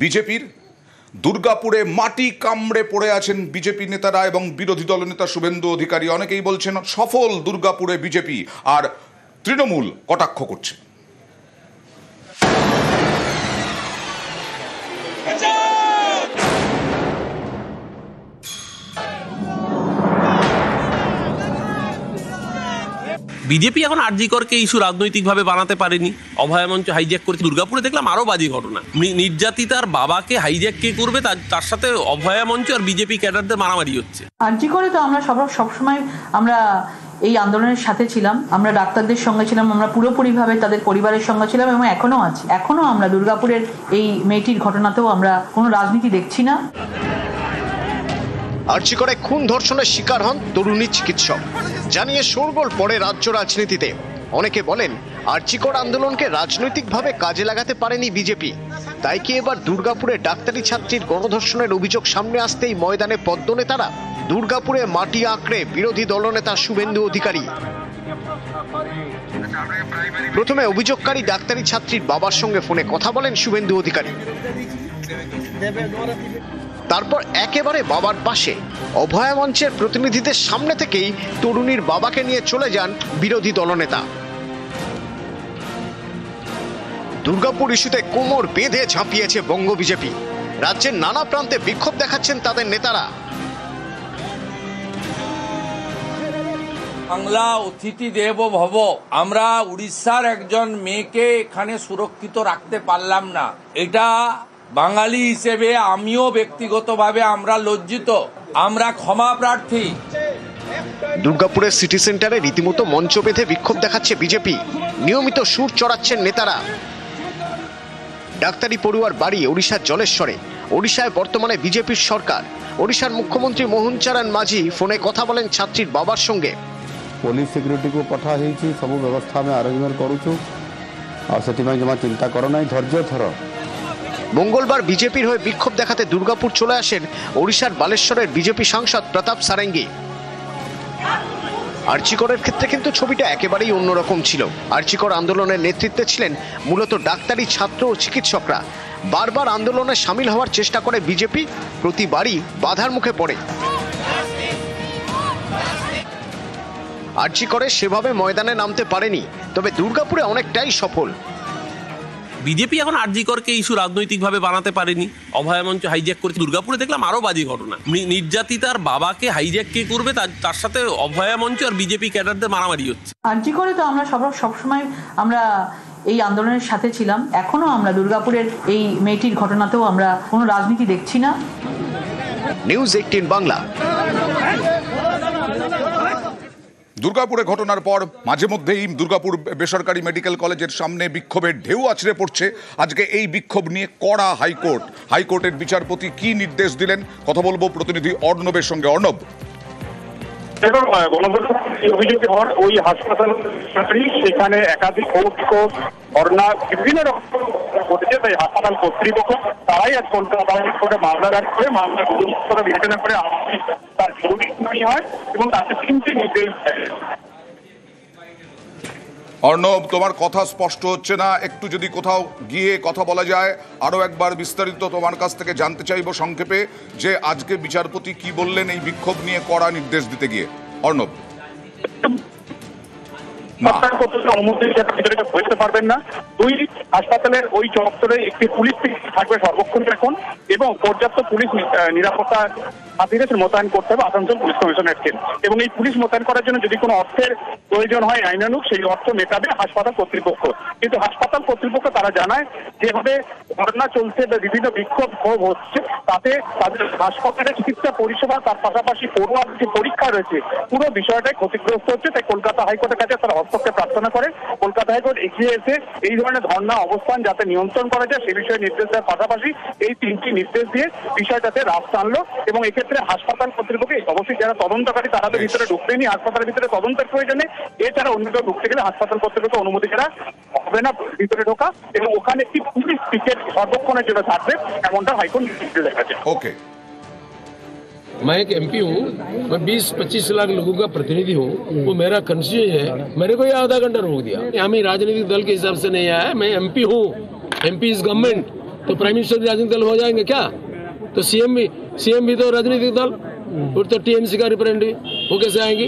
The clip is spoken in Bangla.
বিজেপির দুর্গাপুরে মাটি কামড়ে পড়ে আছেন বিজেপি নেতারা এবং বিরোধী দলনেতা শুভেন্দু অধিকারী। অনেকেই বলছেন সফল দুর্গাপুরে বিজেপি, আর তৃণমূল কটাক্ষ করছে। বিজেপি এখন আরজিকরকে ইস্যু রাজনৈতিকভাবে বানাতে পারেনি, অভয়া মঞ্চ হাইজ্যাক করেছে। দুর্গাপুরে দেখলাম আরও বাজে ঘটনা, নির্যাতিতার বাবাকে হাইজ্যাক কে করবে, তার সাথে অভয়া মঞ্চ আর বিজেপি ক্যাডারদের মারামারি হচ্ছে। আরজিকরে তো আমরা সবসময় আমরা এই আন্দোলনের সাথে ছিলাম, আমরা ডাক্তারদের সঙ্গে ছিলাম, আমরা পুরোপুরিভাবে তাদের পরিবারের সঙ্গে ছিলাম এবং এখনো আছি। এখনো আমরা দুর্গাপুরের এই মেয়েটির ঘটনাতেও আমরা কোনো রাজনীতি দেখছি না। আরজিকরে খুন ধর্ষণের শিকার হন তরুণী চিকিৎসক, জানিয়ে শোরগোল পড়ে রাজ্য রাজনীতিতে। অনেকে বলেন আরজিকর আন্দোলনকে রাজনৈতিকভাবে কাজে লাগাতে পারেনি বিজেপি, তাই কি এবার দুর্গাপুরে ডাক্তারি ছাত্রীর গণধর্ষণের অভিযোগ সামনে আসতেই ময়দানে পদ্মনেতারা? দুর্গাপুরে মাটি আঁকড়ে বিরোধী দলনেতা শুভেন্দু অধিকারী। প্রথমে অভিযোগকারী ডাক্তারি ছাত্রীর বাবার সঙ্গে ফোনে কথা বলেন শুভেন্দু অধিকারী, তারপর একেবারে বাবার পাশে অভয়া মঞ্চের প্রতিনিধিদের সামনে থেকেই তরুণীর বাবাকে নিয়ে চলে যান বিরোধী দলনেতা। দুর্গাপুর ইস্যুতে কোমর বেঁধে ঝাঁপিয়েছে বঙ্গ বিজেপি। রাজ্যের নানা প্রান্তে বিক্ষোভ দেখাচ্ছেন তাদের নেতারা। বাংলা অতিথি দেব ভব, আমরা উড়িষ্যার একজন মেয়েকে এখানে সুরক্ষিত রাখতে পারলাম না, এটা বাঙালি হিসেবে আমিও ব্যক্তিগতভাবে আমরা লজ্জিত, আমরা ক্ষমা প্রার্থী। দুর্গাপুরের সিটি সেন্টারে রীতিমতো মঞ্চ বেঁধে বিক্ষোভ দেখাচ্ছে বিজেপি, নিয়মিত সুর চড়াচ্ছেন নেতারা। ডাক্তারি পড়ুয়ার বাড়ি ওড়িশার জলেশ্বরে। ওড়িশায় বর্তমানে বিজেপির সরকার। ওড়িশার মুখ্যমন্ত্রী মোহন চরণ মাঝি ফোনে কথা বলেন ছাত্রীর বাবার সঙ্গে। পুলিশ সিক্ୟୁରିଟି को पठा ହେଇଛି, ସବୁ ବ୍ୟବସ୍ଥା ଆମେ ଆରେଞ୍ଜମେଣ୍ଟ କରୁଛୁ, ଆଉ ସେଥିପାଇଁ ଜମା ଚିନ୍ତା କର ନାହିଁ, ଧୈର୍ଯ୍ୟ ଧର। মঙ্গলবার বিজেপির হয়ে বিক্ষোভ দেখাতে দুর্গাপুর চলে আসেন ওড়িশার বালেশ্বরের বিজেপি সাংসদ প্রতাপ সারেঙ্গি। আরজিকরের ক্ষেত্রে কিন্তু ছবিটা একেবারেই অন্যরকম ছিল। আরজিকর আন্দোলনের নেতৃত্বে ছিলেন মূলত ডাক্তারি ছাত্র ও চিকিৎসকরা। বারবার আন্দোলনে সামিল হওয়ার চেষ্টা করে বিজেপি, প্রতিবারই বাধার মুখে পড়ে। আরজিকরে সেভাবে ময়দানে নামতে পারেনি, তবে দুর্গাপুরে অনেকটাই সফল। বিজেপি এখন আরজিকরকে ইস্যু রাজনৈতিকভাবে বানাতে পারেনি, অভয়া মঞ্চ হাইজ্যাক করেছে। দুর্গাপুরে দেখলাম আরও বাজে ঘটনা, নির্যাতিতার বাবাকে হাইজ্যাক কে করবে, তার সাথে অভয়া মঞ্চ আর বিজেপি ক্যাডারদের মারামারি হচ্ছে। আরজিকরে তো আমরা সবসময় আমরা এই আন্দোলনের সাথে ছিলাম, এখনো আমরা দুর্গাপুরের এই মেয়েটির ঘটনাতেও আমরা কোনো রাজনীতি দেখছি না। নিউজ 18 বাংলা। দুর্গাপুরে ঘটনার পর মাঝে মধ্যেই দুর্গাপুর বেসরকারি মেডিকেল কলেজের সামনে বিক্ষোভের ঢেউ আছড়ে পড়ছে। আজকে এই বিক্ষোভ নিয়ে কড়া হাইকোর্টের বিচারপতি কি নির্দেশ দিলেন, কথা বলবো প্রতিনিধি অর্ণবের সঙ্গে। অর্ণব, অভিযোগ হওয়ার ওই হাসপাতাল সেখানে একাধিক ঘটনা বিভিন্ন রকম ঘটেছে, তাই হাসপাতাল কর্তৃপক্ষ তারাই আজ কলকাতা হাইকোর্টে মামলা দায়ের করে মামলা বিবেচনা করে তার জরুরি শুনানি হয় এবং তাকে 3টি নির্দেশ দেয়। অর্ণব, তোমার কথা স্পষ্ট হচ্ছে না, একটু যদি কোথাও গিয়ে কথা বলা যায়। আরও একবার বিস্তারিত তোমার কাছ থেকে জানতে চাইব সংক্ষেপে, যে আজকে বিচারপতি কি বললেন এই বিক্ষোভ নিয়ে কড়া নির্দেশ দিতে গিয়ে। অর্ণব, অনুমতি বুঝতে পারবেন না। দুই, হাসপাতালের ওই চত্বরে একটি পুলিশ থাকবে সর্বক্ষণ এখন, এবং পর্যাপ্ত পুলিশ নিরাপত্তা মোতায়েন করতে হবে আসানসোল পুলিশ কমিশনারকে। এবং এই পুলিশ মোতায়েন করার জন্য যদি কোনো অর্থের প্রয়োজন হয় আইনানুগ, সেই অর্থ মেটাবে হাসপাতাল কর্তৃপক্ষ। কিন্তু হাসপাতাল কর্তৃপক্ষ তারা জানায় যেভাবে ঘটনা চলছে বা বিভিন্ন বিক্ষোভ হচ্ছে, তাতে তাদের হাসপাতালের চিকিৎসা পরিষেবা তার পাশাপাশি পড়ুয়ার যে পরীক্ষা রয়েছে পুরো বিষয়টাই ক্ষতিগ্রস্ত হচ্ছে। তাই কলকাতা হাইকোর্টের কাছে তারা হস্তক্ষেপ প্রার্থনা করে। কলকাতা হাইকোর্ট এগিয়ে এসে এই ধরনের ধর্ণা অবস্থান যাতে নিয়ন্ত্রণ করা যায় সে বিষয়ে নির্দেশ দেওয়ার পাশাপাশি এই 3টি নির্দেশ দিয়ে বিষয়টাতে রাস্তা আনলো। এবং এক্ষেত্রে হাসপাতাল কর্তৃপক্ষ অবশ্যই যারা তদন্তকারী তারা তো ভিতরে ঢুকতেনি, হাসপাতালের ভিতরে তদন্তের প্রয়োজনে এছাড়া অন্য কেউ ঢুকতে গেলে হাসপাতাল কর্তৃপক্ষ অনুমতি ছাড়া হবে না ভিতরে ঢোকা, এবং ওখানে একটি পুলিশ পিকেট সর্বক্ষণের জন্য থাকবে, এমনটা হাইকোর্ট নির্দেশ দেখাচ্ছে। ওকে, मैं एक एमपी हूँ, मैं 20-25 लाख लोगों का प्रतिनिधि हूँ, वो मेरा कंस्टिट्यूएंसी है, मेरे को ये आधा घंटा रोक दिया। हम ही राजनीतिक दल के हिसाब से नहीं आया, मैं एमपी हूँ, एमपी इज गवर्नमेंट, तो प्राइम मिनिस्टर भी राजनीतिक दल हो जाएंगे क्या? तो सीएम भी तो राजनीतिक दल, और तो टीएमसी का रिप्रेजेंटेटिव वो कैसे आएंगी?